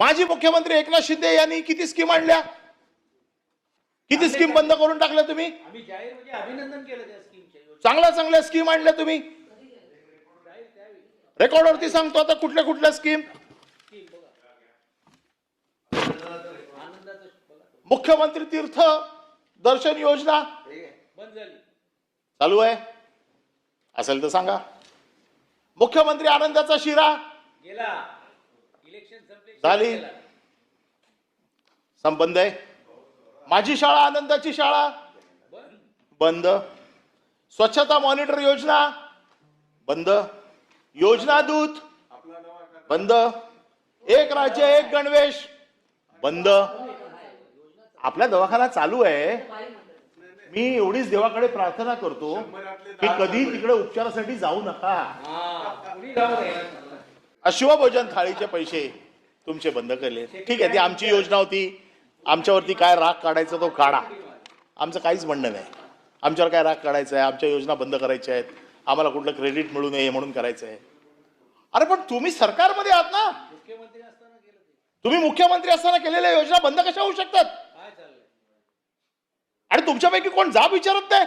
माजी मुख्यमंत्री एकनाथ शिंदे यांनी किती स्कीम आणल्या, किती स्कीम बंद करून टाकल्या तुम्ही? आम्ही जाहीर म्हणजे अभिनंदन केलं त्या स्कीमचे. चांगल्या चांगल्या स्कीम आणल्या तुम्ही. रेकॉर्डवरती सांगतो आता कुठल्या कुठल्या स्कीम. मुख्यमंत्री तीर्थ दर्शन योजना बंद झाली, चालू आहे असेल तर सांगा. मुख्यमंत्री आनंदाचा शिरा गेला, इलेक्शन संपले, झाली, संबंध आहे. माझी शाळा आनंदाची शाळा बंद. स्वच्छता मॉनिटर योजना बंद. योजना दूत बंद. एक राज्य एक गणवेश बंद. आपला दवाखाना चालू आहे. मी एवढीच देवाकडे प्रार्थना करतो की कधी तिकडे उपचारासाठी जाऊ नका. शिवभोजन थाळीचे पैसे तुमचे बंद केले, ठीक आहे, ती आमची योजना होती. आमच्यावरती काय राग काढायचा तो काढा, आमचं काहीच म्हणणं नाही. आमच्यावर काय राग काढायचा आहे, आमच्या योजना बंद करायच्या आहेत, आम्हाला कुठलं क्रेडिट मिळू नये म्हणून करायचं आहे. अरे पण तुम्ही सरकारमध्ये आहात ना, मुख्यमंत्री असताना केलं ते. तुम्ही मुख्यमंत्री असताना केलेल्या योजना बंद कशा होऊ शकतात? काय चाललंय? आणि तुमच्यापैकी कोण जाब विचारत नाही?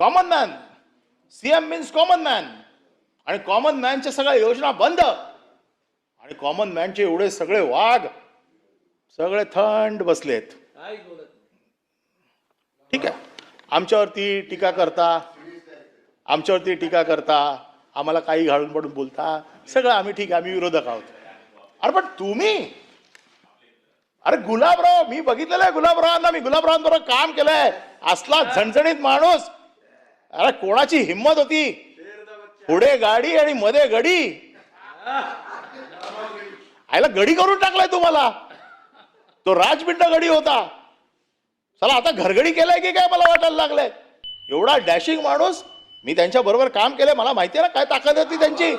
Common man, CM means common man, आणि कॉमन मॅनच्या सगळ्या योजना बंद. आणि कॉमन मॅनचे एवढे सगळे वाघ सगळे थंड बसलेत. काहीच बोलत नाही. ठीक आहे, आमच्यावरती टीका करता, आम्हाला काही घालून पडून बोलता, सगळं आम्ही ठीक आहे, आम्ही विरोधक आहोत. अरे पण तुम्ही, अरे गुलाबराव, मी बघितलेलं आहे गुलाबरावांना, मी गुलाबरावांबरोबर काम केलंय. असला झणझणीत माणूस. अरे कोणाची हिंमत होती, पुढे गाडी आणि मध्ये गडी. आयला गडी करून टाकलाय तुम्हाला. तो राजबिंड गडी होता, चला आता घरगडी केलाय की काय मला वाटायला लागलंय. एवढा डॅशिंग माणूस, मी त्यांच्या बरोबर काम केलंय, मला माहिती आहे ना काय ताकद होती त्यांची.